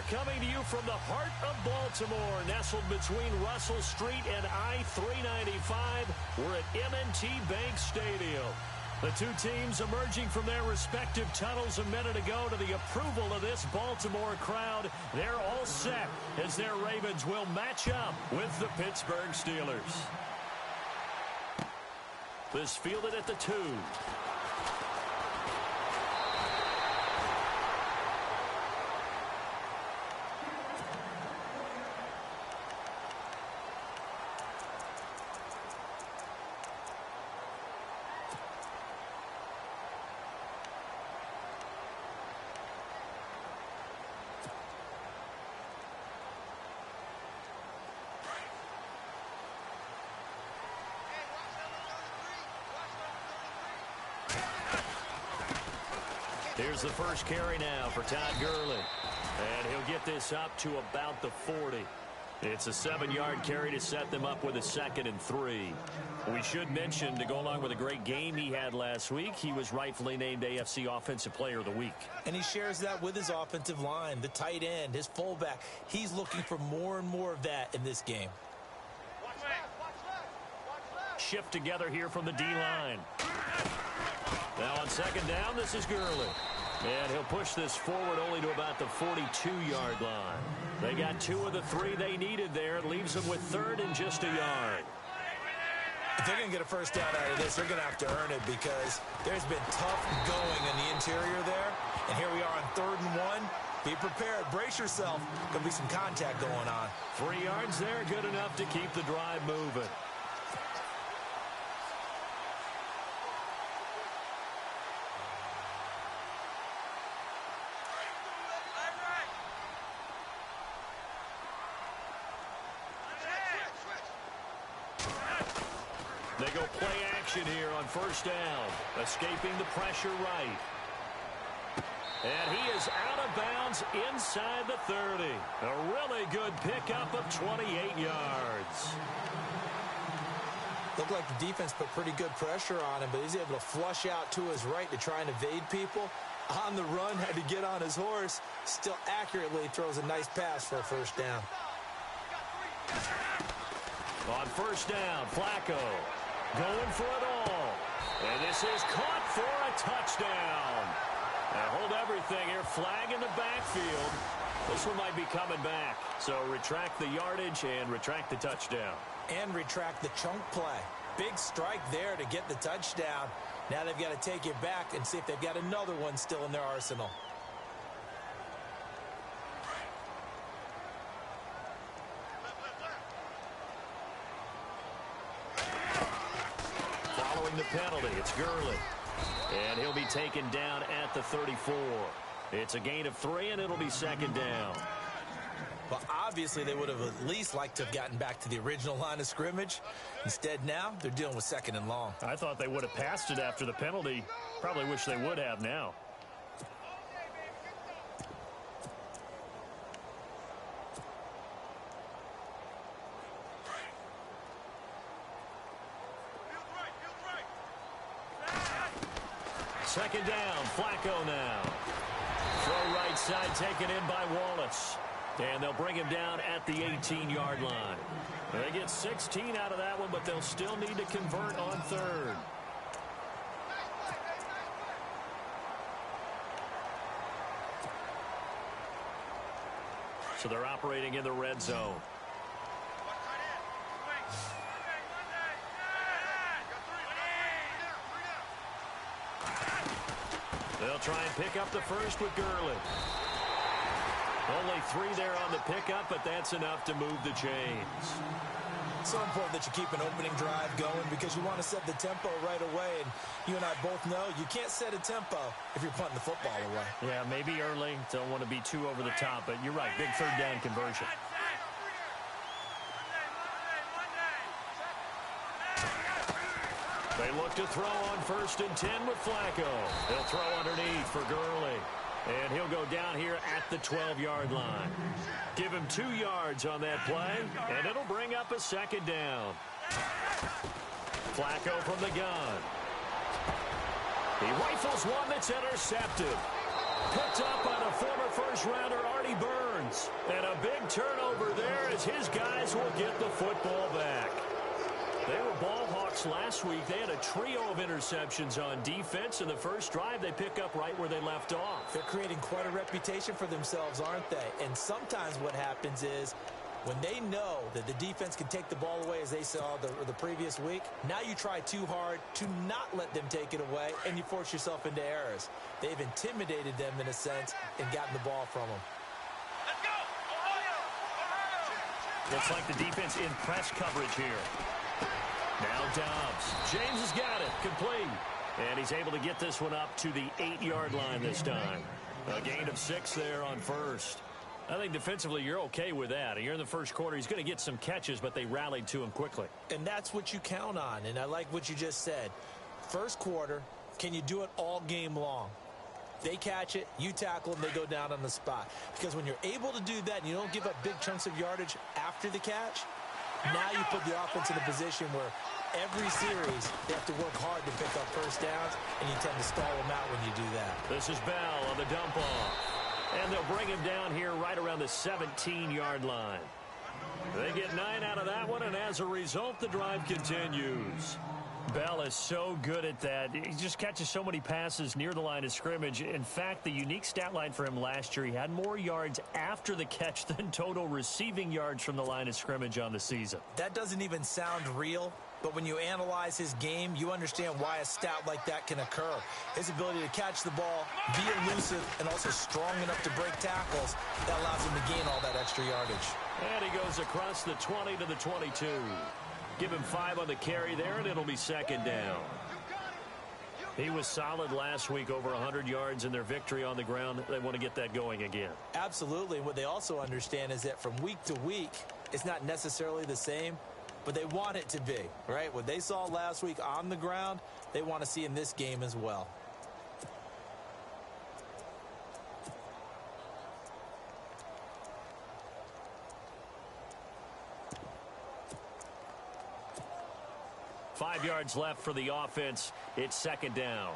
coming to you from the heart of Baltimore, nestled between Russell Street and I-395. We're at M&T Bank Stadium. The two teams emerging from their respective tunnels a minute ago to the approval of this Baltimore crowd. They're all set as their Ravens will match up with the Pittsburgh Steelers. This fielded at the 2. Here's the first carry now for Todd Gurley. And he'll get this up to about the 40. It's a 7-yard carry to set them up with a 2nd and 3. We should mention, to go along with a great game he had last week, he was rightfully named AFC Offensive Player of the Week. And he shares that with his offensive line, the tight end, his fullback. He's looking for more and more of that in this game. Shift together here from the D-line. Now on 2nd down, this is Gurley. And he'll push this forward only to about the 42-yard line. They got 2 of the 3 they needed there. It leaves them with 3rd and just a yard. If they're going to get a first down out of this, they're going to have to earn it because there's been tough going in the interior there. And here we are on 3rd and 1. Be prepared. Brace yourself. Going to be some contact going on. 3 yards there, good enough to keep the drive moving. They go play action here on 1st down, escaping the pressure right. And he is out of bounds inside the 30. A really good pickup of 28 yards. Looked like the defense put pretty good pressure on him, but he's able to flush out to his right to try and evade people. On the run, had to get on his horse. Still accurately throws a nice pass for a 1st down. On 1st down, Flacco going for it all. And this is caught for a touchdown. Now hold everything here. Flag in the backfield. This one might be coming back. So retract the yardage and retract the touchdown. And retract the chunk play. Big strike there to get the touchdown. Now they've got to take it back and see if they've got another one still in their arsenal. Following the penalty, it's Gurley. And he'll be taken down at the 34. It's a gain of 3, and it'll be 2nd down. Well, obviously, they would have at least liked to have gotten back to the original line of scrimmage. Instead, now, they're dealing with 2nd and long. I thought they would have passed it after the penalty. Probably wish they would have now. Second down, Flacco now. Throw right side taken in by Wallace. And they'll bring him down at the 18-yard line. They get 16 out of that one, but they'll still need to convert on 3rd. So they're operating in the red zone. They'll try and pick up the first with Gurley. Only 3 there on the pickup, but that's enough to move the chains. It's so important that you keep an opening drive going because you want to set the tempo right away. And you and I both know you can't set a tempo if you're punting the football away. Yeah, maybe early. Don't want to be too over the top, but you're right. Big 3rd down conversion. They look to throw on 1st and 10 with Flacco. He'll throw underneath for Gurley. And he'll go down here at the 12-yard line. Give him 2 yards on that play, and it'll bring up a 2nd down. Flacco from the gun. He rifles one that's intercepted. Picked up by the former first-rounder Artie Burns. And a big turnover there as his guys will get the football back. They were ball hawks last week. They had a trio of interceptions on defense. In the first drive, they pick up right where they left off. They're creating quite a reputation for themselves, aren't they? And sometimes what happens is when they know that the defense can take the ball away, as they saw the previous week, now you try too hard to not let them take it away, and you force yourself into errors. They've intimidated them in a sense and gotten the ball from them. Let's go! Ohio! Looks like the defense in press coverage here. Now Dobbs. James has got it. Complete. And he's able to get this one up to the 8-yard line this time. A gain of 6 there on first. I think defensively you're okay with that. Here in the first quarter, he's going to get some catches, but they rallied to him quickly. And that's what you count on. And I like what you just said. First quarter, can you do it all game long? They catch it, you tackle them, they go down on the spot. Because when you're able to do that and you don't give up big chunks of yardage after the catch, now you put the offense in a position where every series they have to work hard to pick up first downs, and you tend to stall them out when you do that. This is Bell on the dump off. And they'll bring him down here right around the 17-yard line. They get 9 out of that one, and as a result, the drive continues. Bell is so good at that. He just catches so many passes near the line of scrimmage. In fact, the unique stat line for him last year, he had more yards after the catch than total receiving yards from the line of scrimmage on the season. That doesn't even sound real, but when you analyze his game, you understand why a stat like that can occur. His ability to catch the ball, be elusive, and also strong enough to break tackles, that allows him to gain all that extra yardage. And he goes across the 20 to the 22. Give him 5 on the carry there, and it'll be second down. He was solid last week, over 100 yards in their victory on the ground. They want to get that going again. Absolutely. What they also understand is that from week to week, it's not necessarily the same, but they want it to be, right? What they saw last week on the ground, they want to see in this game as well. Five yards left for the offense. It's second down.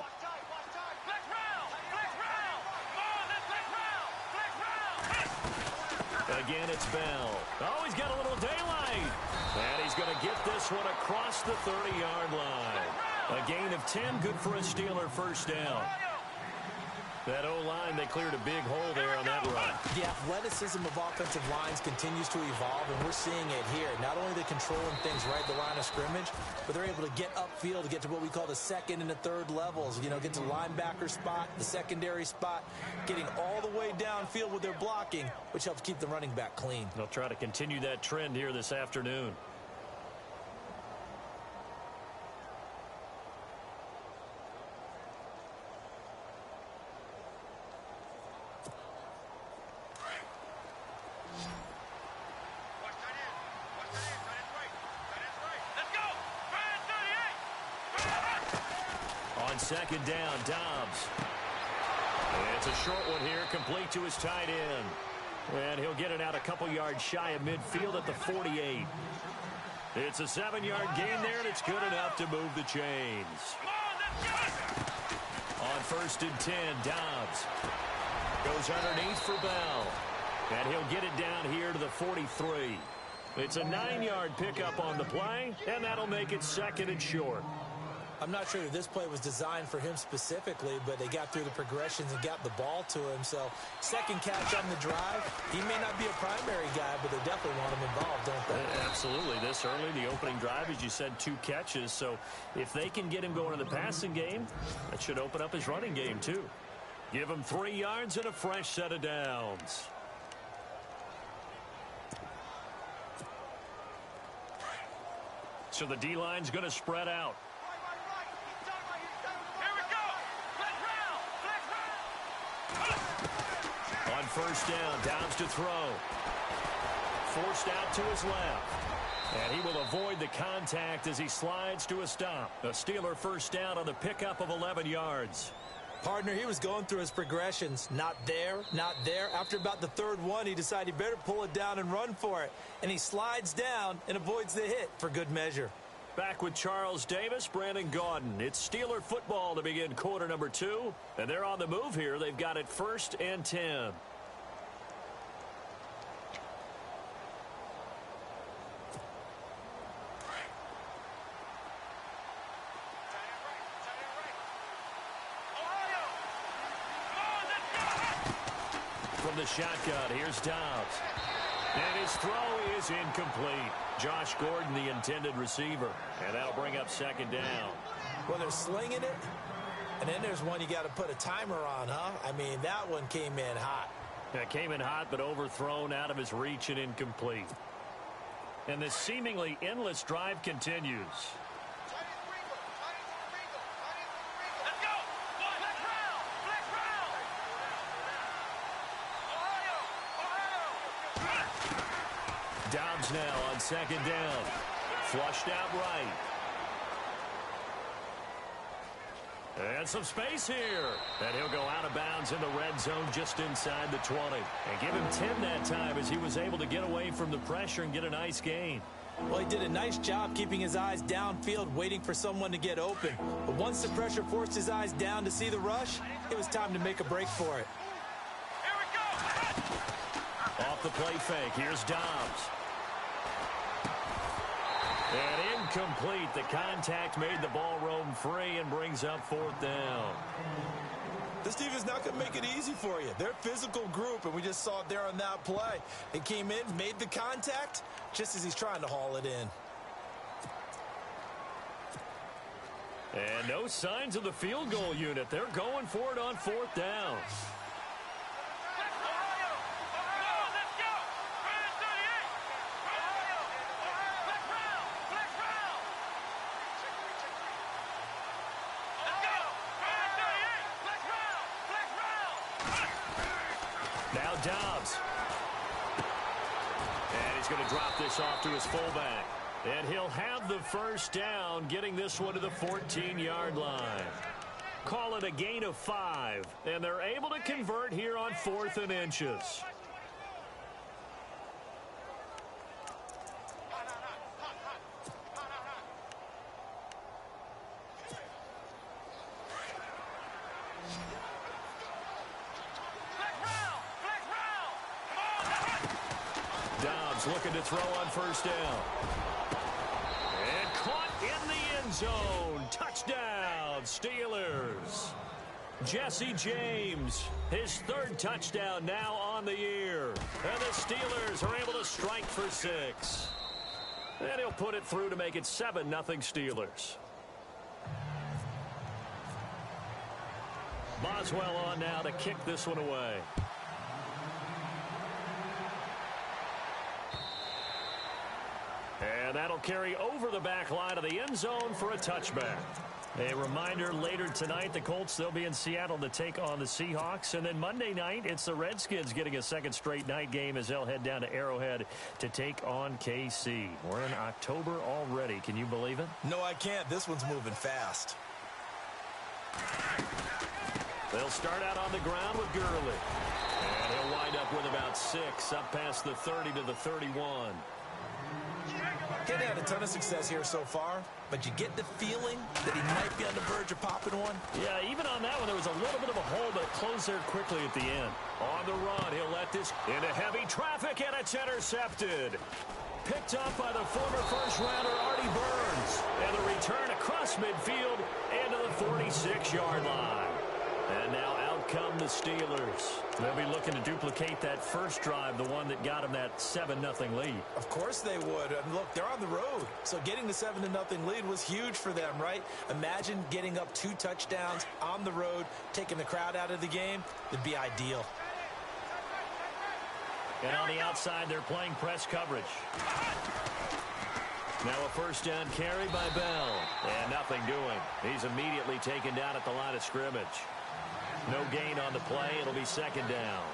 Again, it's Bell. Oh, he's got a little daylight. And he's going to get this one across the 30-yard line. A gain of 10, good for a Steeler first down. That O-line, they cleared a big hole there on that run. The athleticism of offensive lines continues to evolve, and we're seeing it here. Not only are they controlling things right at the line of scrimmage, but they're able to get upfield to get to what we call the second and the third levels. You know, get to the linebacker spot, the secondary spot, getting all the way downfield with their blocking, which helps keep the running back clean. They'll try to continue that trend here this afternoon. Second down, Dobbs. It's a short one here, complete to his tight end. And he'll get it out a couple yards shy of midfield at the 48. It's a 7-yard gain there, and it's good enough to move the chains. On first and 10, Dobbs goes underneath for Bell. And he'll get it down here to the 43. It's a 9-yard pickup on the play, and that'll make it second and short. I'm not sure that this play was designed for him specifically, but they got through the progressions and got the ball to him. So second catch on the drive. He may not be a primary guy, but they definitely want him involved, don't they? Absolutely. This early, the opening drive, as you said, 2 catches. So if they can get him going in the passing game, that should open up his running game too. Give him 3 yards and a fresh set of downs. So the D-line's going to spread out. On first down, Dobbs to throw. Forced out to his left. And he will avoid the contact as he slides to a stop. A Steeler first down on the pickup of 11 yards. Partner, he was going through his progressions. Not there, not there. After about the third one, he decided he better pull it down and run for it. And he slides down and avoids the hit for good measure. Back with Charles Davis, Brandon Gaudin. It's Steeler football to begin quarter number 2. And they're on the move here. They've got it 1st and 10. From the shotgun, here's Dobbs. And his throw is incomplete. Josh Gordon, the intended receiver. And that'll bring up 2nd down. Well, they're slinging it. And then there's one you got to put a timer on, huh? I mean, that one came in hot. Yeah, came in hot, but overthrown, out of his reach, and incomplete. And this seemingly endless drive continues. Dobbs now on 2nd down. Flushed out right. And some space here. And he'll go out of bounds in the red zone just inside the 20. And give him 10 that time as he was able to get away from the pressure and get a nice gain. Well, he did a nice job keeping his eyes downfield, waiting for someone to get open. But once the pressure forced his eyes down to see the rush, it was time to make a break for it. Here we go. Off the play fake. Here's Dobbs. And incomplete. The contact made the ball roam free and brings up 4th down. This team is not going to make it easy for you. They're a physical group, and we just saw it there on that play. They came in, made the contact, just as he's trying to haul it in. And no signs of the field goal unit. They're going for it on 4th down. Now Dobbs. And he's going to drop this off to his fullback. And he'll have the 1st down, getting this one to the 14-yard line. Call it a gain of 5. And they're able to convert here on 4th and inches. Looking to throw on 1st down. And caught in the end zone. Touchdown, Steelers. Jesse James, his 3rd touchdown now on the year. And the Steelers are able to strike for 6. And he'll put it through to make it 7-0 Steelers. Boswell on now to kick this one away. And that'll carry over the back line of the end zone for a touchback. A reminder, later tonight, the Colts, they'll be in Seattle to take on the Seahawks. And then Monday night, it's the Redskins getting a 2nd straight night game as they'll head down to Arrowhead to take on KC. We're in October already. Can you believe it? No, I can't. This one's moving fast. They'll start out on the ground with Gurley. And he'll wind up with about 6, up past the 30 to the 31. Kenny had a ton of success here so far, but you get the feeling that he might be on the verge of popping one. Yeah, even on that one, there was a little bit of a hole, but it closed there quickly at the end. On the run, he'll let this into heavy traffic, and it's intercepted. Picked up by the former first-rounder Artie Burns. And the return across midfield into the 46-yard line. And now out come the Steelers. They'll be looking to duplicate that first drive, the one that got them that 7-0 lead. Of course they would. And look, they're on the road. So getting the 7-0 lead was huge for them, right? Imagine getting up 2 touchdowns on the road, taking the crowd out of the game. It'd be ideal. And on the outside, they're playing press coverage. Now a 1st down carry by Bell. And nothing doing. He's immediately taken down at the line of scrimmage. No gain on the play. It'll be 2nd down.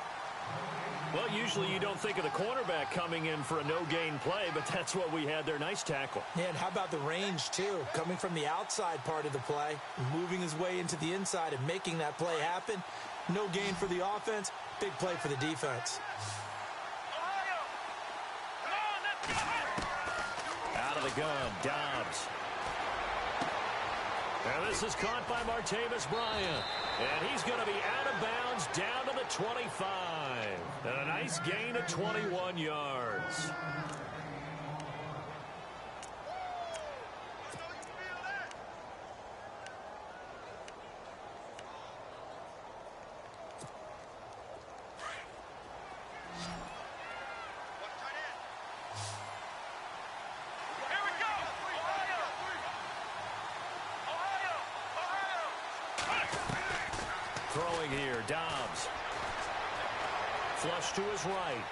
Well, usually you don't think of the cornerback coming in for a no-gain play, but that's what we had there. Nice tackle. Yeah, and how about the range, too? Coming from the outside part of the play, moving his way into the inside and making that play happen. No gain for the offense. Big play for the defense. Out of the gun, Dobbs. And this is caught by Martavis Bryant. And he's going to be out of bounds down to the 25. And a nice gain of 21 yards. Throwing here, Dobbs. Flush to his right.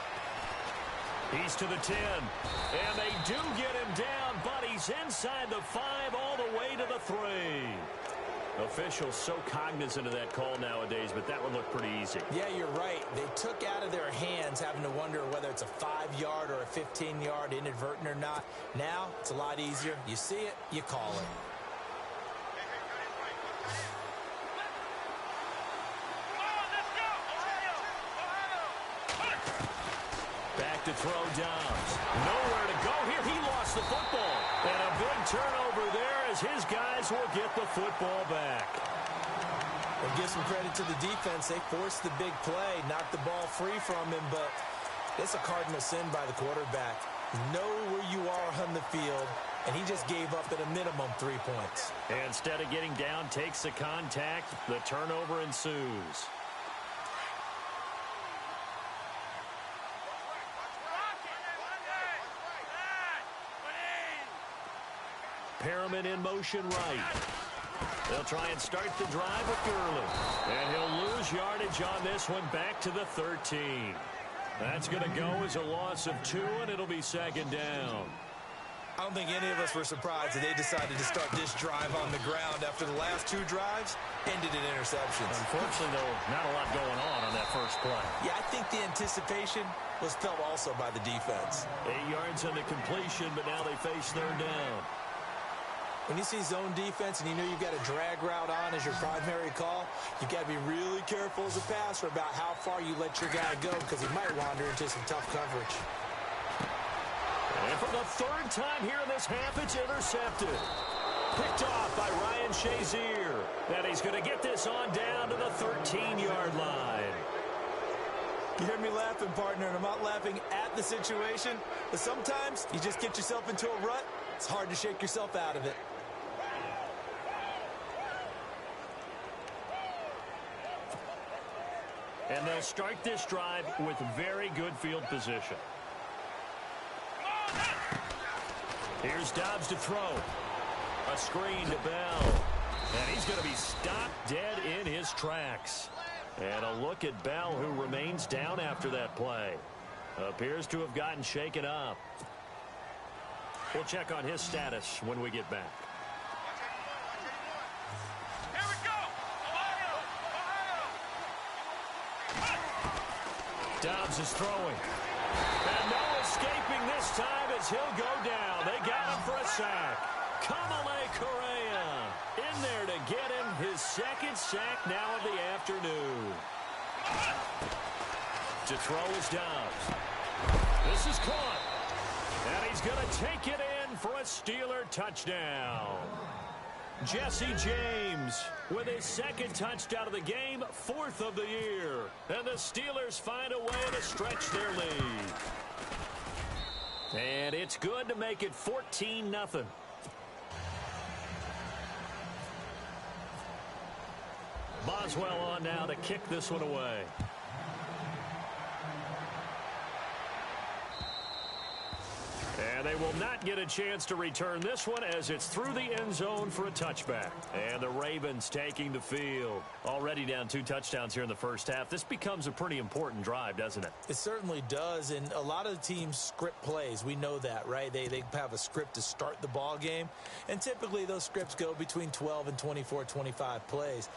He's to the 10. And they do get him down, but he's inside the 5 all the way to the 3. Officials so cognizant of that call nowadays, but that one looked pretty easy. Yeah, you're right. They took out of their hands having to wonder whether it's a 5-yard or a 15-yard inadvertent or not. Now, it's a lot easier. You see it, you call it. To throw Dobbs. Nowhere to go here. He lost the football. And a big turnover there as his guys will get the football back. And give some credit to the defense. They forced the big play, knocked the ball free from him, but it's a cardinal sin by the quarterback. Know where you are on the field, and he just gave up at a minimum 3 points. And instead of getting down, takes the contact. The turnover ensues. Perriman in motion right. They'll try and start the drive with Gurley. And he'll lose yardage on this one back to the 13. That's going to go as a loss of 2, and it'll be second down. I don't think any of us were surprised that they decided to start this drive on the ground after the last 2 drives ended in interceptions. Unfortunately, though, not a lot going on that first play. Yeah, I think the anticipation was felt also by the defense. 8 yards on the completion, but now they face third down. When you see zone defense and you know you've got a drag route on as your primary call, you've got to be really careful as a passer about how far you let your guy go because he might wander into some tough coverage. And for the 3rd time here in this half, it's intercepted. Picked off by Ryan Shazier. And he's going to get this on down to the 13-yard line. You hear me laughing, partner, and I'm not laughing at the situation, but sometimes you just get yourself into a rut. It's hard to shake yourself out of it. And they'll start this drive with very good field position. Here's Dobbs to throw. A screen to Bell. And he's going to be stopped dead in his tracks. And a look at Bell, who remains down after that play. Appears to have gotten shaken up. We'll check on his status when we get back. Here we go! Dobbs is throwing. And no escaping this time as he'll go down. They got him for a sack. Kamale Correa in there to get him his 2nd sack now of the afternoon. To throw is Dobbs. This is caught. And he's going to take it in for a Steeler touchdown. Jesse James with his 2nd touchdown of the game, 4th of the year. And the Steelers find a way to stretch their lead. And it's good to make it 14-0. Boswell on now to kick this one away. And they will not get a chance to return this one as it's through the end zone for a touchback. And the Ravens taking the field. Already down 2 touchdowns here in the first half. This becomes a pretty important drive, doesn't it? It certainly does, and a lot of teams script plays. We know that, right? They have a script to start the ball game, and typically those scripts go between 12 and 24, 25 plays.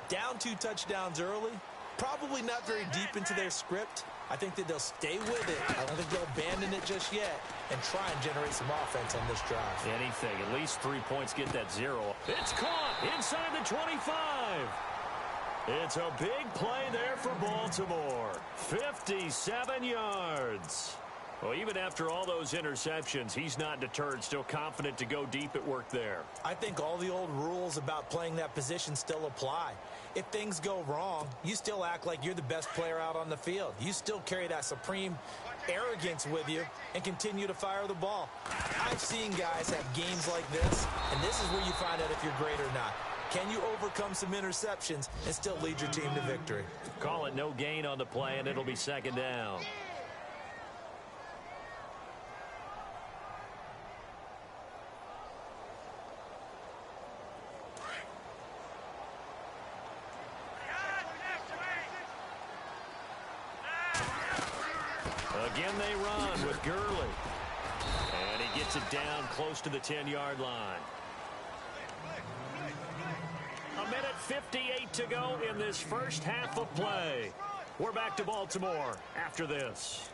Down 2 touchdowns early, probably not very deep into their script. I think that they'll stay with it. I don't think they'll abandon it just yet and try and generate some offense on this drive. Anything. At least 3 points, get that 0. It's caught inside the 25. It's a big play there for Baltimore. 57 yards. Well, even after all those interceptions, he's not deterred, still confident to go deep at work there. I think all the old rules about playing that position still apply. If things go wrong, you still act like you're the best player out on the field. You still carry that supreme arrogance with you and continue to fire the ball. I've seen guys have games like this, and this is where you find out if you're great or not. Can you overcome some interceptions and still lead your team to victory? Call it no gain on the play, and it'll be second down. Again, they run with Gurley. And he gets it down close to the 10-yard line. A minute 58 to go in this first half of play. We're back to Baltimore after this.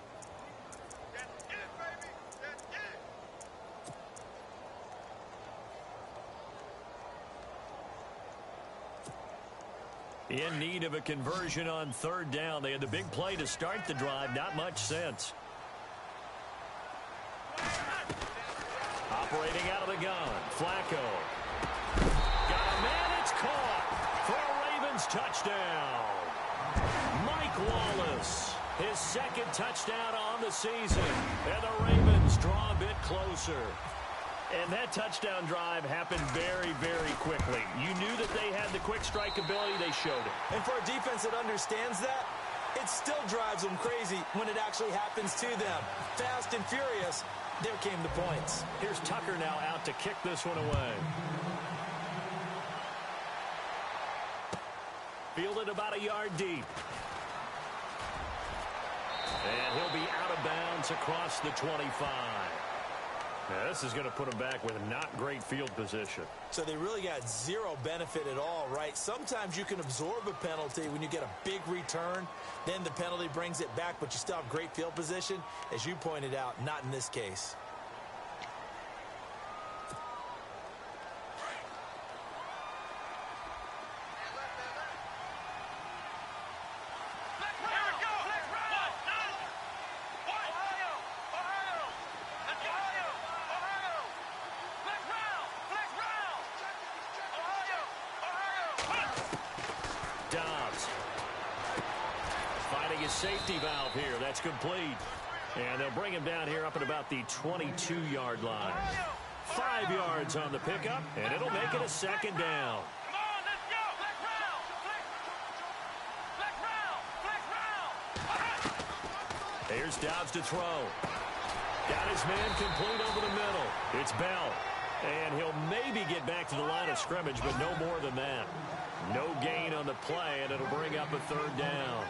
In need of a conversion on third down. They had the big play to start the drive. Not much sense. Operating out of the gun. Flacco. Got a man. It's caught for a Ravens touchdown. Mike Wallace. His second touchdown on the season. And the Ravens draw a bit closer. And that touchdown drive happened very, very quickly. You knew that they had the quick strike ability. They showed it. And for a defense that understands that, it still drives them crazy when it actually happens to them. Fast and furious, there came the points. Here's Tucker now out to kick this one away. Fielded about a yard deep. And he'll be out of bounds across the 25. Now, this is going to put them back with not great field position. So they really got zero benefit at all, right? Sometimes you can absorb a penalty when you get a big return. Then the penalty brings it back, but you still have great field position. As you pointed out, not in this case. Safety valve here. That's complete. And they'll bring him down here up at about the 22-yard line. 5 yards on the pickup, and it'll make it a second down. Here's Dobbs to throw. Got his man complete over the middle. It's Bell. And he'll maybe get back to the line of scrimmage, but no more than that. No gain on the play, and it'll bring up a third down.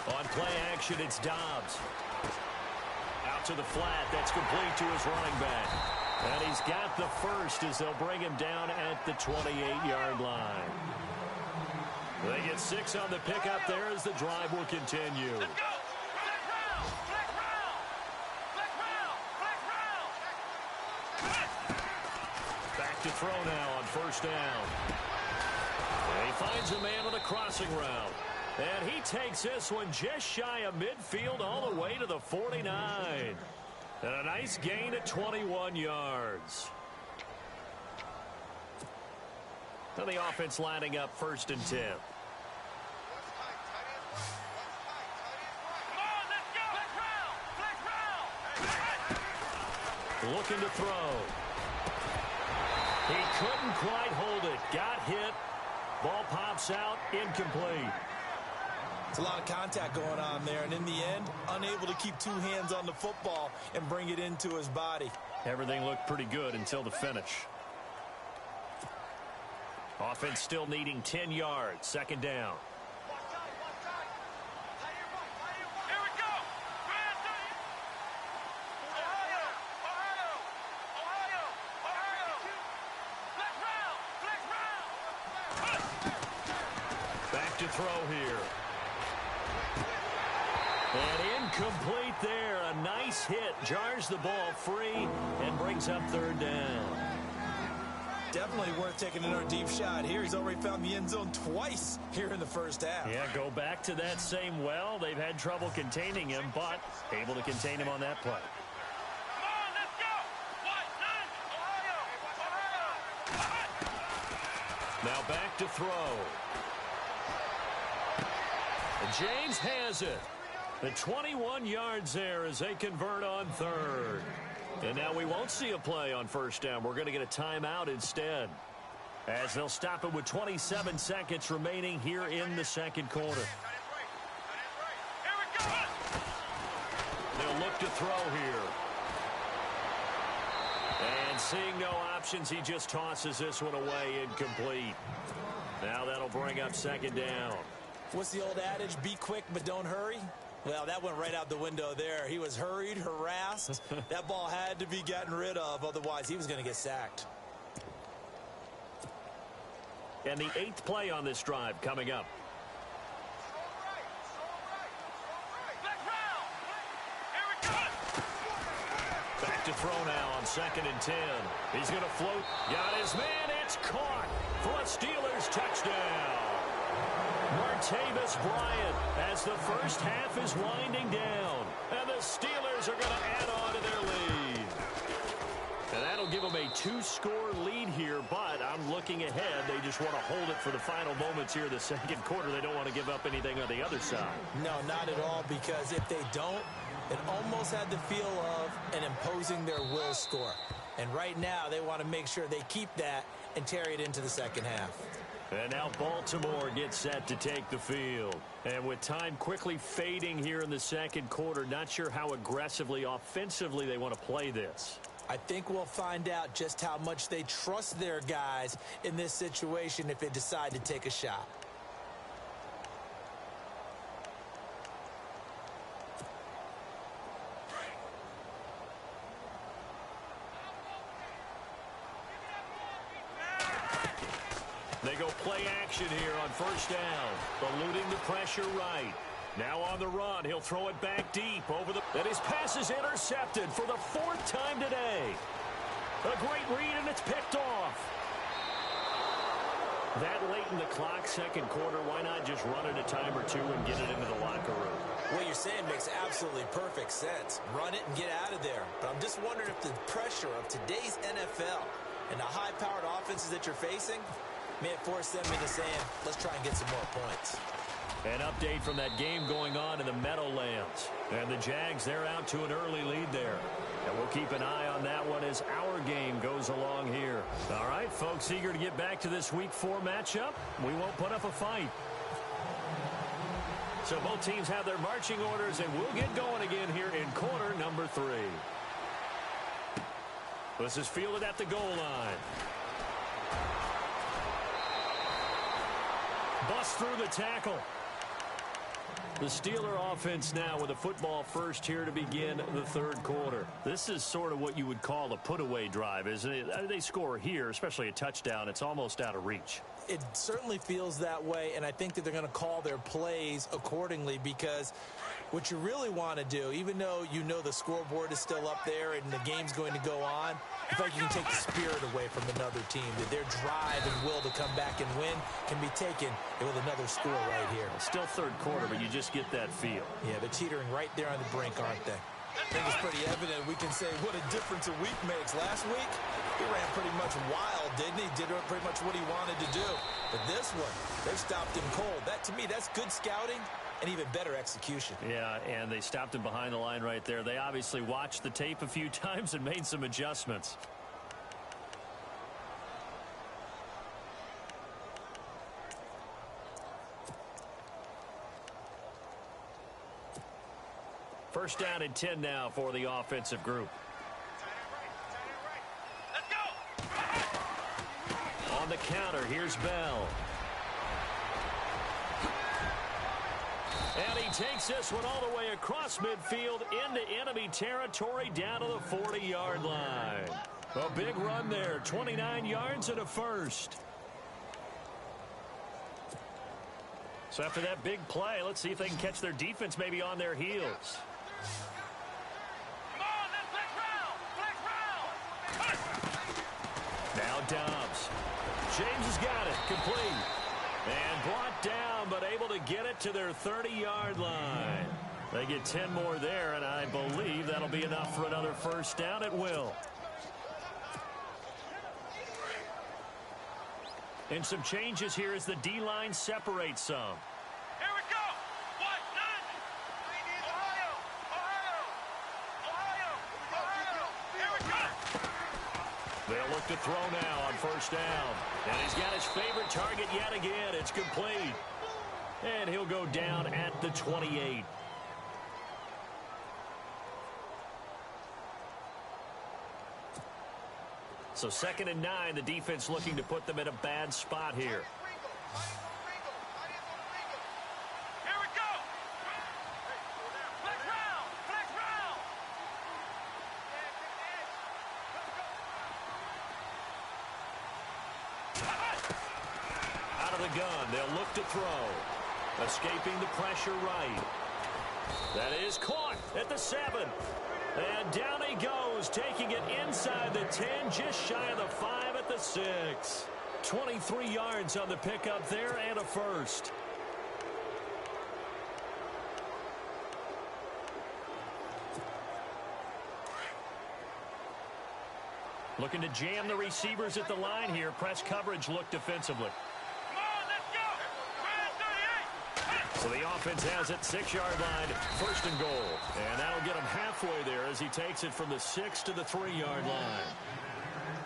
On play action, it's Dobbs. Out to the flat. That's complete to his running back. And he's got the first as they'll bring him down at the 28-yard line. They get 6 on the pickup there as the drive will continue. Back to throw now on first down. And he finds a man on the crossing route. And he takes this one just shy of midfield all the way to the 49. And a nice gain at 21 yards. Now the offense lining up 1st and 10. Looking to throw. He couldn't quite hold it. Got hit. Ball pops out. Incomplete. It's a lot of contact going on there, and in the end, unable to keep 2 hands on the football and bring it into his body. Everything looked pretty good until the finish. Offense still needing 10 yards. Second down. Back to throw here. And incomplete there. A nice hit. Jars the ball free and brings up third down. Definitely worth taking another deep shot here. He's already found the end zone twice here in the first half. Yeah, go back to that same well. They've had trouble containing him, but able to contain him on that play. Now back to throw. And James has it. The 21 yards there as they convert on third. And now we won't see a play on first down. We're going to get a timeout instead, as they'll stop it with 27 seconds remaining here in the second quarter. They'll look to throw here. And seeing no options, he just tosses this one away incomplete. Now that'll bring up second down. What's the old adage? Be quick, but don't hurry. Well, that went right out the window there. He was hurried, harassed. That ball had to be gotten rid of. Otherwise, he was going to get sacked. And the 8th play on this drive coming up. Back to throw now on 2nd and 10. He's going to float. Got his man. It's caught for a Steelers touchdown. Martavis Bryant as the first half is winding down. And the Steelers are going to add on to their lead. And that'll give them a 2-score lead here, but I'm looking ahead. They just want to hold it for the final moments here in the second quarter. They don't want to give up anything on the other side. No, not at all, because if they don't, it almost had the feel of an imposing their will score. And right now, they want to make sure they keep that and carry it into the second half. And now Baltimore gets set to take the field. And with time quickly fading here in the second quarter, not sure how aggressively, offensively they want to play this. I think we'll find out just how much they trust their guys in this situation if they decide to take a shot. They go play action here on first down, eluding the pressure right. Now on the run, he'll throw it back deep over the... And his pass is intercepted for the 4th time today. A great read, and it's picked off. That late in the clock, second quarter, why not just run it a time or two and get it into the locker room? What you're saying makes absolutely perfect sense. Run it and get out of there. But I'm just wondering if the pressure of today's NFL and the high-powered offenses that you're facing may have forced them into saying, let's try and get some more points. An update from that game going on in the Meadowlands. And the Jags, they're out to an early lead there. And we'll keep an eye on that one as our game goes along here. All right, folks, eager to get back to this Week 4 matchup. We won't put up a fight. So both teams have their marching orders, and we'll get going again here in quarter number 3. This is fielded at the goal line. Bust through the tackle. The Steeler offense now with a football first here to begin the third quarter. This is sort of what you would call a put-away drive, isn't it? They score here, especially a touchdown. It's almost out of reach. It certainly feels that way, and I think that they're going to call their plays accordingly, because what you really want to do, even though you know the scoreboard is still up there and the game's going to go on, I feel like you can take the spirit away from another team, that their drive and will to come back and win can be taken with another score right here. Still third quarter, but you just get that feel. Yeah, they're teetering right there on the brink, aren't they? I think it's pretty evident. We can say what a difference a week makes. Last week, he ran pretty much wild, didn't he? Did pretty much what he wanted to do. But this one, they stopped him cold. That, to me, that's good scouting and even better execution. Yeah, and they stopped him behind the line right there. They obviously watched the tape a few times and made some adjustments. First down and 10 now for the offensive group. Let's go. On the counter, here's Bell. And he takes this one all the way across midfield into enemy territory down to the 40-yard line. A big run there, 29 yards and a first. So after that big play, let's see if they can catch their defense maybe on their heels. Now Dobbs. James has got it. Complete. And brought down, but able to get it to their 30-yard line. They get 10 more there, and I believe that'll be enough for another first down at will. And some changes here as the D-line separates some. Here we go. What? None. Ohio. Here we go. They'll look to throw now on first down. And he's got his favorite target yet again. It's complete. And he'll go down at the 28. So 2nd and 9, the defense looking to put them in a bad spot here. Here we go. Flex round. Flex round. Out of the gun, they'll look to throw. Escaping the pressure right. That is caught at the 7. And down he goes, taking it inside the 10, just shy of the 5 at the 6. 23 yards on the pickup there and a first. Looking to jam the receivers at the line here. Press coverage look defensively. Come on, let's go. Red 38. So the offense has it, 6-yard line, 1st and goal. And that'll get him halfway there as he takes it from the 6 to the 3-yard line.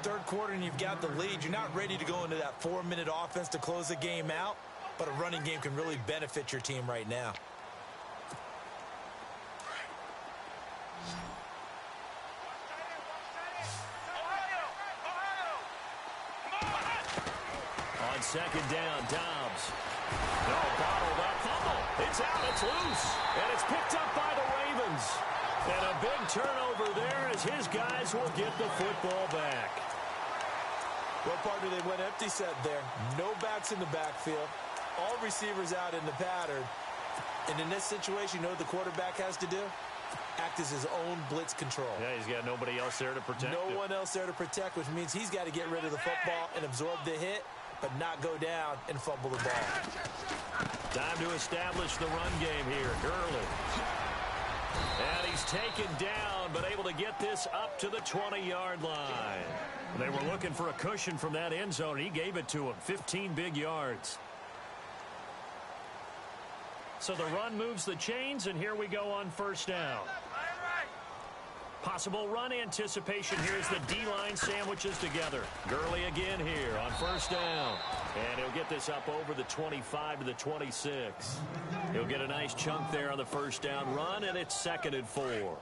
Third quarter and you've got the lead. You're not ready to go into that 4-minute offense to close the game out, but a running game can really benefit your team right now. On 2nd down, Dobbs. No, bottled up, fumble. It's out, it's loose. And it's picked up by the Ravens. And a big turnover there as his guys will get the football back. Well, partner, they went empty set there. No backs in the backfield. All receivers out in the pattern. And in this situation, you know what the quarterback has to do? Act as his own blitz control. Yeah, he's got nobody else there to protect him. No one else there to protect, which means he's got to get rid of the football and absorb the hit, but not go down and fumble the ball. Time to establish the run game here. Gurley. And he's taken down, but able to get this up to the 20-yard line. They were looking for a cushion from that end zone. He gave it to him. 15 big yards. So the run moves the chains, and here we go on first down. Possible run anticipation here as the D-line sandwiches together. Gurley again here on first down. And he'll get this up over the 25 to the 26. He'll get a nice chunk there on the first down run, and it's 2nd and 4.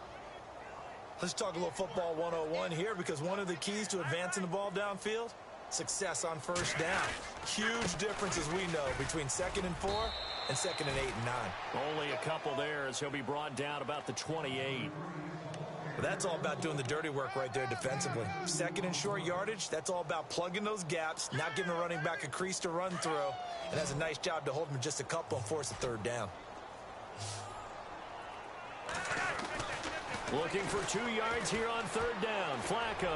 Let's talk a little football 101 here, because one of the keys to advancing the ball downfield, success on first down. Huge difference, as we know, between 2nd and 4 and 2nd and 8 and 9. Only a couple there as he'll be brought down about the 28. But that's all about doing the dirty work right there defensively. 2nd and short yardage, that's all about plugging those gaps, not giving a running back a crease to run through, and has a nice job to hold him just a couple and force a 3rd down. Looking for 2 yards here on 3rd down. Flacco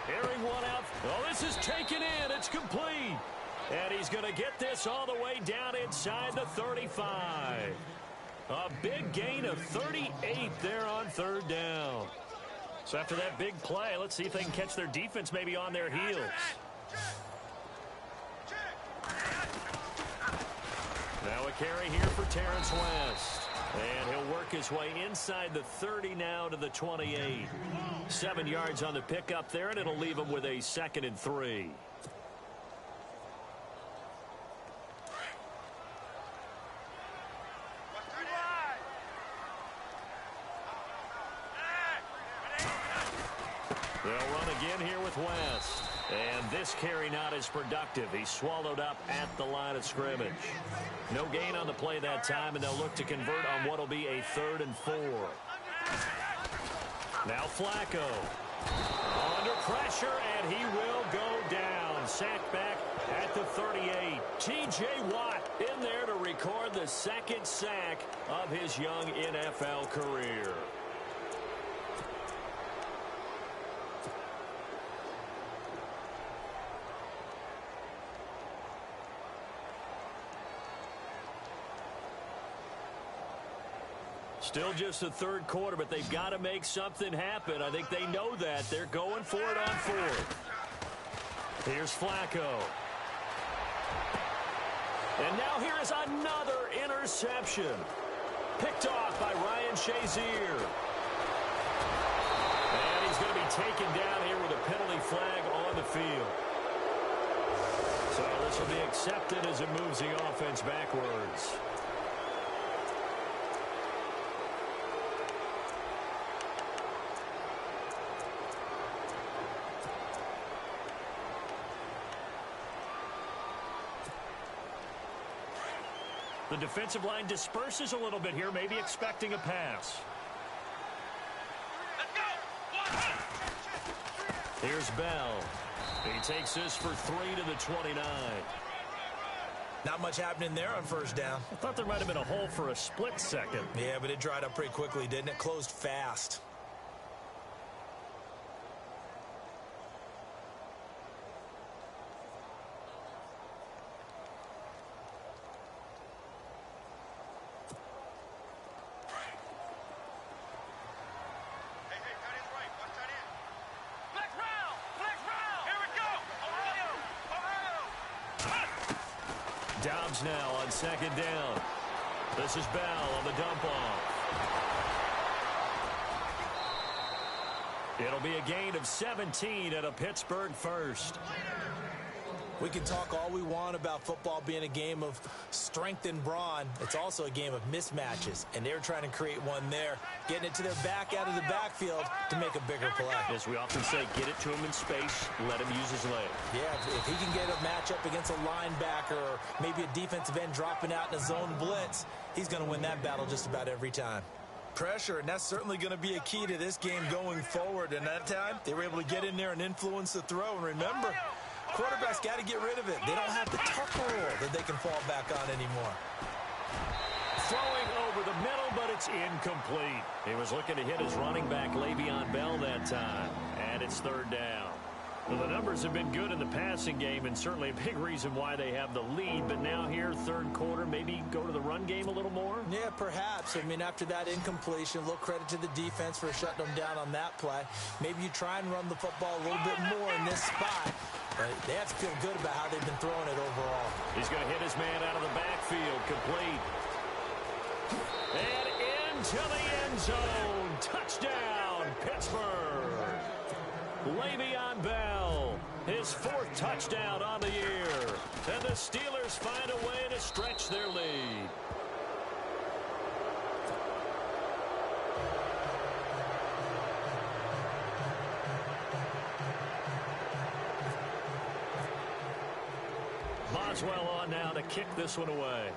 airing one out. Oh, this is taken in. It's complete. And he's going to get this all the way down inside the 35. A big gain of 38 there on 3rd down. So after that big play, let's see if they can catch their defense maybe on their heels. Now a carry here for Terrence West. And he'll work his way inside the 30 now to the 28. 7 yards on the pickup there, and it'll leave him with a 2nd and 3. They'll run again here with West. And this carry not as productive. He's swallowed up at the line of scrimmage. No gain on the play that time, and they'll look to convert on what will be a 3rd and 4. Now Flacco. Under pressure, and he will go down. Sacked back at the 38. T.J. Watt in there to record the 2nd sack of his young NFL career. Still just the third quarter, but they've got to make something happen. I think they know that. They're going for it on fourth. Here's Flacco. And now here is another interception. Picked off by Ryan Shazier. And he's going to be taken down here with a penalty flag on the field. So this will be accepted as it moves the offense backwards. The defensive line disperses a little bit here, maybe expecting a pass. Let's go. Here's Bell. He takes this for 3 to the 29. Not much happening there on first down. I thought there might have been a hole for a split second. Yeah, but it dried up pretty quickly, didn't it? Closed fast. Dobbs now on second down. This is Bell on the dump off. It'll be a gain of 17 at a Pittsburgh first. We can talk all we want about football being a game of strength and brawn. It's also a game of mismatches, and they're trying to create one there, getting it to their back out of the backfield to make a bigger play. As we often say, get it to him in space, let him use his leg. Yeah, if he can get a matchup against a linebacker or maybe a defensive end dropping out in a zone blitz, he's going to win that battle just about every time. Pressure, and that's certainly going to be a key to this game going forward. And that time, they were able to get in there and influence the throw. And remember, quarterback's got to get rid of it. They don't have the tucker roll that they can fall back on anymore. Throwing over the middle, but it's incomplete. He was looking to hit his running back, Le'Veon Bell, that time. And it's third down. Well, the numbers have been good in the passing game, and certainly a big reason why they have the lead. But now here, third quarter, maybe go to the run game a little more? Yeah, perhaps. I mean, after that incompletion, a little credit to the defense for shutting them down on that play. Maybe you try and run the football a little bit more in this spot. But they have to feel good about how they've been throwing it overall. He's going to hit his man out of the backfield, complete. And into the end zone. Touchdown, Pittsburgh. Le'Veon Bell, his fourth touchdown on the year. And the Steelers find a way to stretch their lead. Boswell on now to kick this one away.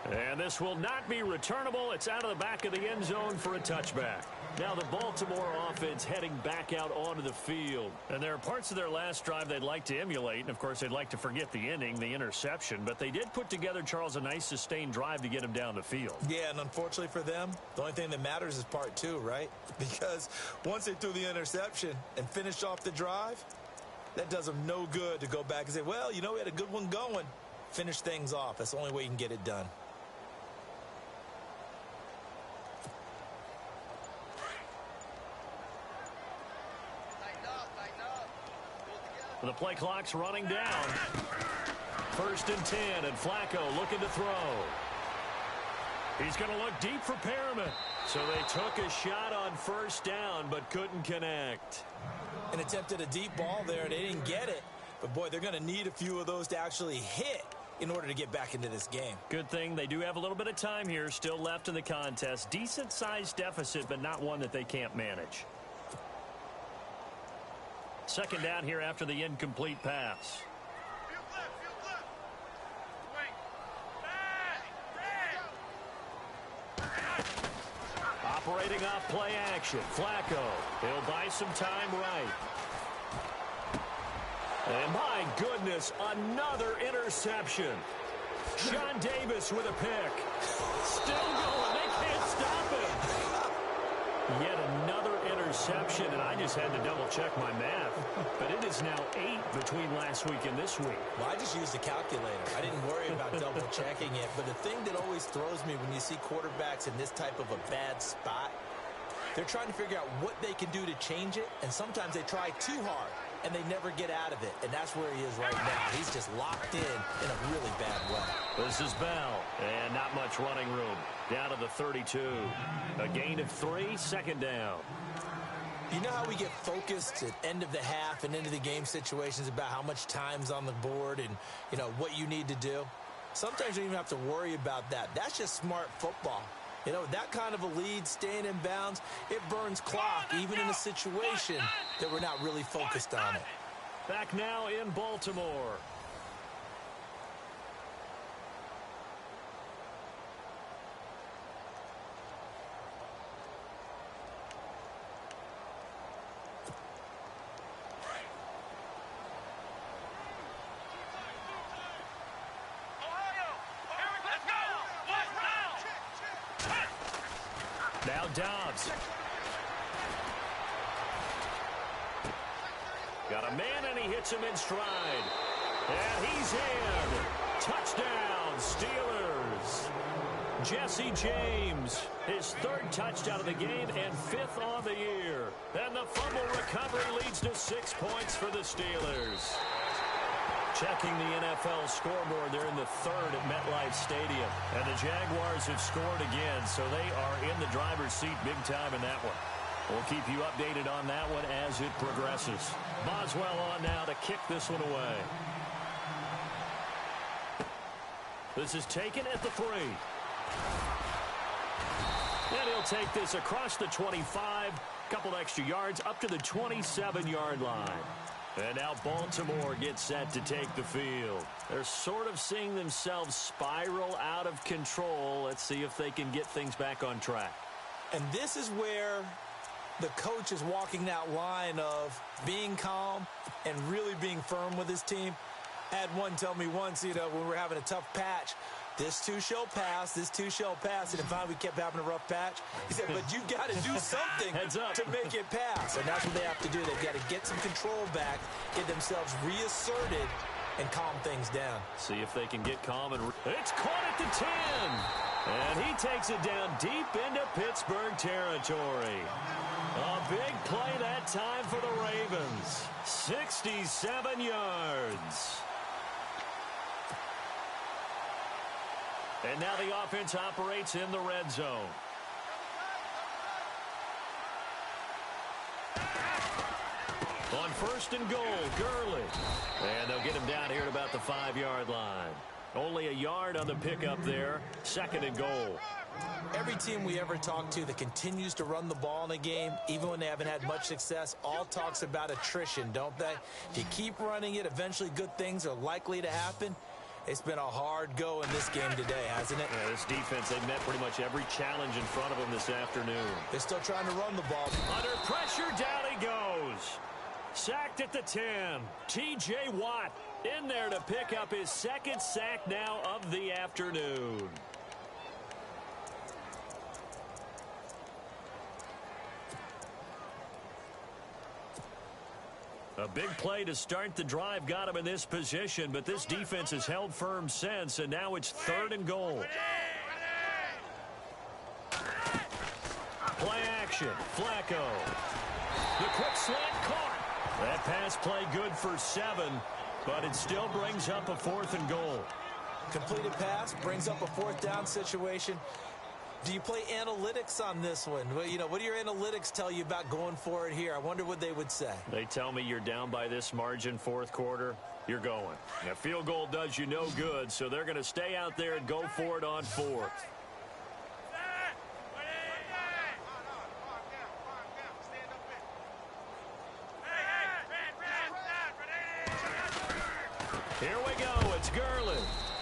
And this will not be returnable. It's out of the back of the end zone for a touchback. Now the Baltimore offense heading back out onto the field. And there are parts of their last drive they'd like to emulate. And, of course, they'd like to forget the inning, the interception. But they did put together, Charles, a nice sustained drive to get him down the field. Yeah, and unfortunately for them, the only thing that matters is part two, right? Because once they threw the interception and finished off the drive, that does them no good to go back and say, well, you know, we had a good one going. Finish things off. That's the only way you can get it done. The play clock's running down. 1st and 10, and Flacco looking to throw. He's going to look deep for Perriman. So they took a shot on first down, but couldn't connect. And attempted a deep ball there, and they didn't get it. But, boy, they're going to need a few of those to actually hit in order to get back into this game. Good thing they do have a little bit of time here still left in the contest. Decent-sized deficit, but not one that they can't manage. Second down here after the incomplete pass. Operating off play action. Flacco. He'll buy some time right. And my goodness, another interception. Sean Davis with a pick. Still going. They can't stop him. Yet another interception. interception, and I just had to double-check my math. But it is now 8 between last week and this week. Well, I just used a calculator. I didn't worry about double-checking it. But the thing that always throws me when you see quarterbacks in this type of a bad spot, they're trying to figure out what they can do to change it, and sometimes they try too hard, and they never get out of it. And that's where he is right now. He's just locked in a really bad way. This is Bell, and not much running room. Down to the 32. A gain of 3, second down. You know how we get focused at end of the half and into the game situations about how much time's on the board and, you know, what you need to do? Sometimes you don't even have to worry about that. That's just smart football. You know, that kind of a lead, staying in bounds, it burns clock, even in a situation that we're not really focused on it. Back now in Baltimore. Now Dobbs. Got a man, and he hits him in stride. And he's in. Touchdown, Steelers. Jesse James, his 3rd touchdown of the game and 5th on the year. And the fumble recovery leads to 6 points for the Steelers. Checking the NFL scoreboard, they're in the 3rd at MetLife Stadium. And the Jaguars have scored again, so they are in the driver's seat big time in that one. We'll keep you updated on that one as it progresses. Boswell on now to kick this one away. This is taken at the 3. And he'll take this across the 25. Couple extra yards up to the 27-yard line. And now Baltimore gets set to take the field. They're sort of seeing themselves spiral out of control. Let's see if they can get things back on track. And this is where the coach is walking that line of being calm and really being firm with his team. I had one tell me once, you know, when we were having a tough patch, this too shall pass, this too shall pass. And finally we kept having a rough patch. He said, but you've got to do something to make it pass. And that's what they have to do. They've got to get some control back, get themselves reasserted, and calm things down. See if they can get calm. And it's caught at the 10. And he takes it down deep into Pittsburgh territory. A big play that time for the Ravens. 67 yards. And now the offense operates in the red zone. On 1st and goal, Gurley. And they'll get him down here at about the 5-yard line. Only a yard on the pickup there. 2nd and goal. Every team we ever talk to that continues to run the ball in a game, even when they haven't had much success, all talks about attrition, don't they? If you keep running it, eventually good things are likely to happen. It's been a hard go in this game today, hasn't it? Yeah, this defense, they've met pretty much every challenge in front of them this afternoon. They're still trying to run the ball. Under pressure, down he goes. Sacked at the 10. T.J. Watt in there to pick up his 2nd sack now of the afternoon. A big play to start the drive got him in this position, but this defense has held firm since, and now it's 3rd and goal. Play action, Flacco. The quick slant caught. That pass play good for 7, but it still brings up a 4th and goal. Completed pass brings up a 4th down situation. Do you play analytics on this one? Well, you know, what do your analytics tell you about going for it here? I wonder what they would say. They tell me you're down by this margin 4th quarter, you're going. Now, field goal does you no good, so they're going to stay out there and go for it on 4th. Here we go. It's Gurley.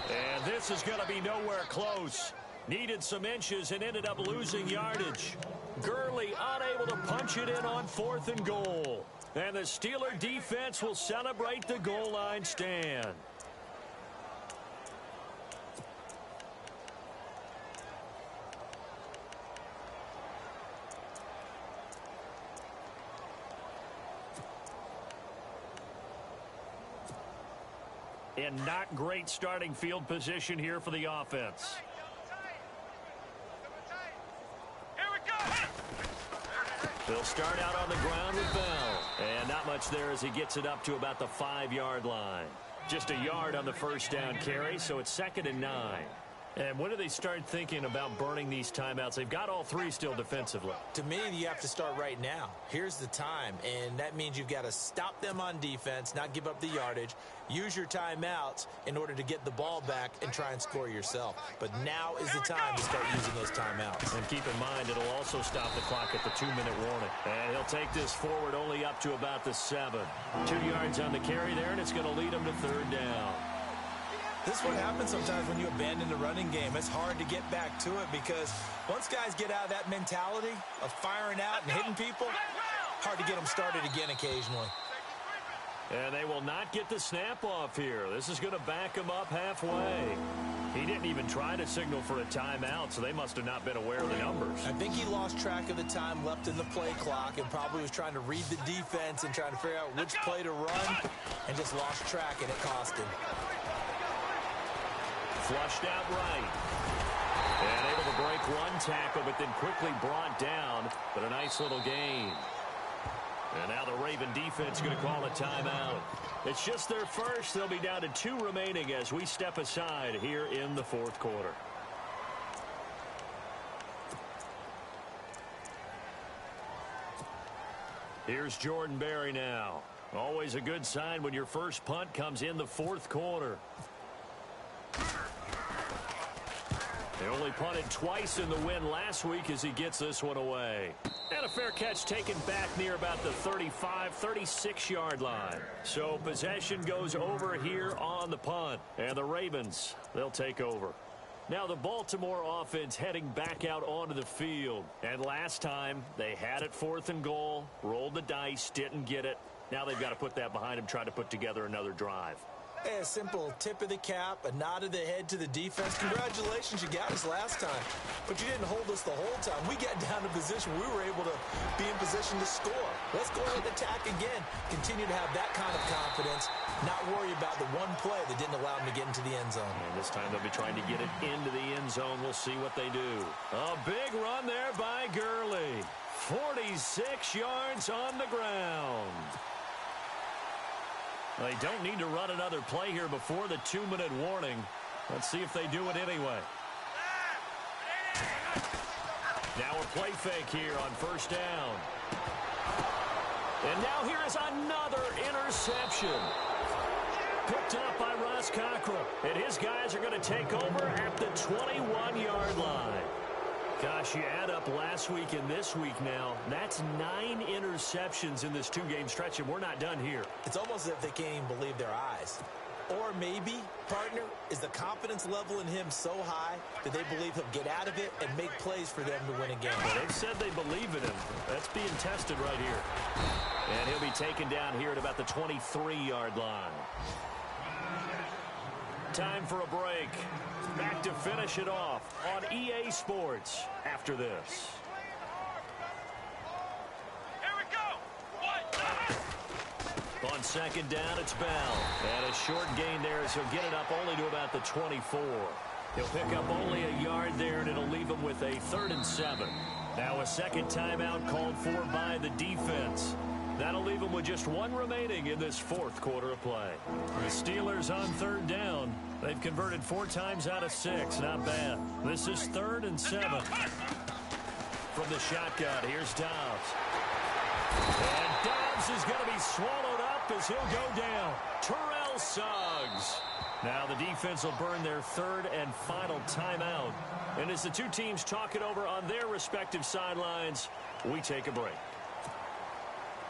And this is going to be nowhere close. Needed some inches and ended up losing yardage. Gurley unable to punch it in on 4th and goal. And the Steeler defense will celebrate the goal line stand. And not great starting field position here for the offense. Here we go. They'll start out on the ground with Bell. And not much there as he gets it up to about the 5-yard line. Just a yard on the first down carry, so it's 2nd and 9. And when do they start thinking about burning these timeouts? They've got all 3 still defensively. To me, you have to start right now. Here's the time, and that means you've got to stop them on defense, not give up the yardage, use your timeouts in order to get the ball back and try and score yourself. But now is the time to start using those timeouts. And keep in mind, it'll also stop the clock at the 2-minute warning. And he'll take this forward only up to about the 7. 2 yards on the carry there, and it's going to lead him to 3rd down. This is what happens sometimes when you abandon the running game. It's hard to get back to it because once guys get out of that mentality of firing out and hitting people, hard to get them started again occasionally. And they will not get the snap off here. This is going to back him up halfway. He didn't even try to signal for a timeout, so they must have not been aware of the numbers. I think he lost track of the time left in the play clock and probably was trying to read the defense and trying to figure out which play to run and just lost track, and it cost him. Flushed out right. And able to break one tackle, but then quickly brought down. But a nice little gain. And now the Raven defense going to call a timeout. It's just their first. They'll be down to 2 remaining as we step aside here in the 4th quarter. Here's Jordan Berry now. Always a good sign when your first punt comes in the 4th quarter. They only punted twice in the win last week as he gets this one away. And a fair catch taken back near about the 35, 36-yard line. So possession goes over here on the punt. And the Ravens, they'll take over. Now the Baltimore offense heading back out onto the field. And last time they had it 4th and goal, rolled the dice, didn't get it. Now they've got to put that behind them, try to put together another drive. Hey, a simple tip of the cap, a nod of the head to the defense. Congratulations, you got us last time. But you didn't hold us the whole time. We got down to position. We were able to be in position to score. Let's go ahead and attack again. Continue to have that kind of confidence. Not worry about the one play that didn't allow them to get into the end zone. And this time they'll be trying to get it into the end zone. We'll see what they do. A big run there by Gurley. 46 yards on the ground. They don't need to run another play here before the 2-minute warning. Let's see if they do it anyway. Now a play fake here on 1st down. And now here is another interception. Picked up by Ross Cockrell. And his guys are going to take over at the 21-yard line. Gosh, you add up last week and this week now, that's 9 interceptions in this 2-game stretch, and we're not done here. It's almost as if they can't even believe their eyes. Or maybe, partner, is the confidence level in him so high that they believe he'll get out of it and make plays for them to win a game. Well, they've said they believe in him. That's being tested right here. And he'll be taken down here at about the 23-yard line. Time for a break. Back to finish it off on EA Sports after this. Here we go. On 2nd down, it's Bell. And a short gain there as he'll get it up only to about the 24. He'll pick up only a yard there, and it'll leave him with a 3rd and 7. Now a second timeout called for by the defense. That'll leave them with just 1 remaining in this 4th quarter of play. The Steelers on 3rd down. They've converted 4 times out of 6. Not bad. This is 3rd and 7. From the shotgun, here's Dobbs. And Dobbs is going to be swallowed up as he'll go down. Terrell Suggs. Now the defense will burn their 3rd and final timeout. And as the 2 teams talk it over on their respective sidelines, we take a break.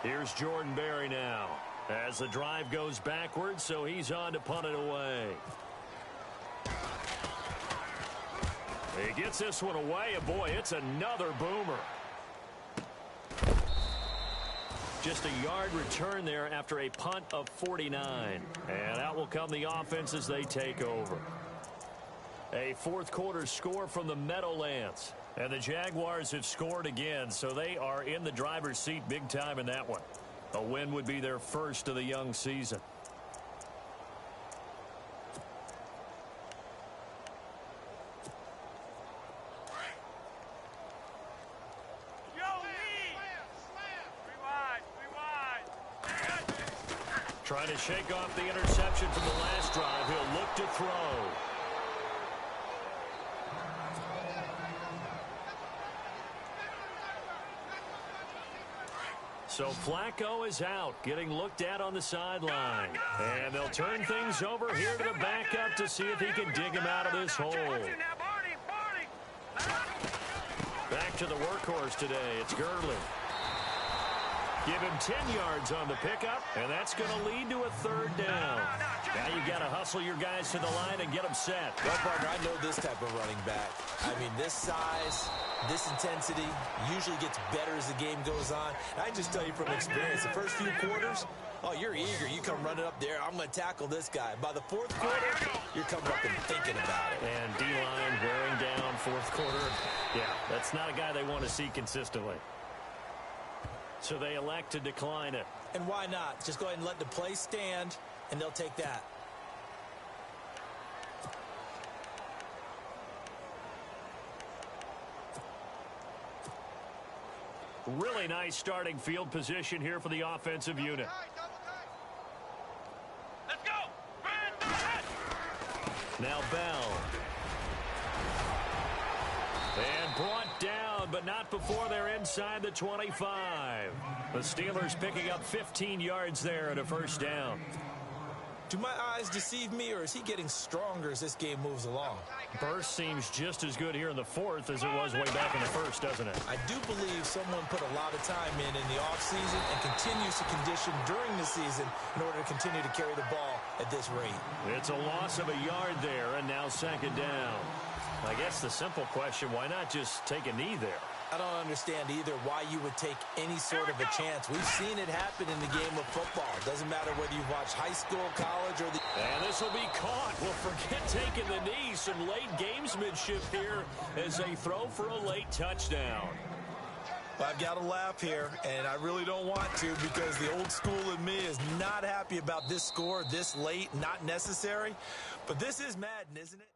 Here's Jordan Berry now as the drive goes backwards, so he's on to punt it away. He gets this one away, and boy, it's another boomer. Just a yard return there after a punt of 49. And out will come the offense as they take over. A 4th quarter score from the Meadowlands. And the Jaguars have scored again, so they are in the driver's seat big time in that one. A win would be their first of the young season. Trying to shake off the interception from the last drive. He'll look to throw. So Flacco is out, getting looked at on the sideline. And they'll turn things over here to the backup to see if he can dig him out of this hole. Back to the workhorse today. It's Gurley. Give him 10 yards on the pickup, and that's going to lead to a third down. Now you got to hustle your guys to the line and get them set. Well, partner, I know this type of running back. I mean, this size, this intensity usually gets better as the game goes on. And I just tell you from experience, the first few quarters, oh, you're eager. You come running up there. I'm going to tackle this guy. By the fourth quarter, you're coming up and thinking about it. And D-line wearing down fourth quarter. Yeah, that's not a guy they want to see consistently. So they elect to decline it. And why not? Just go ahead and let the play stand, and they'll take that. Really nice starting field position here for the offensive unit. Let's go. Now Bell. And brought down, but not before they're inside the 25. The Steelers picking up 15 yards there at a first down. Do my eyes deceive me, or is he getting stronger as this game moves along? Burst seems just as good here in the fourth as it was way back in the first, doesn't it? I do believe someone put a lot of time in the offseason and continues to condition during the season in order to continue to carry the ball at this rate. It's a loss of a yard there, and now second down. I guess the simple question, why not just take a knee there? I don't understand either why you would take any sort of a chance. We've seen it happen in the game of football. It doesn't matter whether you've watched high school, college, or the... And this will be caught. Well, forget taking the knee. Some late gamesmanship here as they throw for a late touchdown. Well, I've got to laugh here, and I really don't want to because the old school in me is not happy about this score this late, not necessary. But this is Madden, isn't it?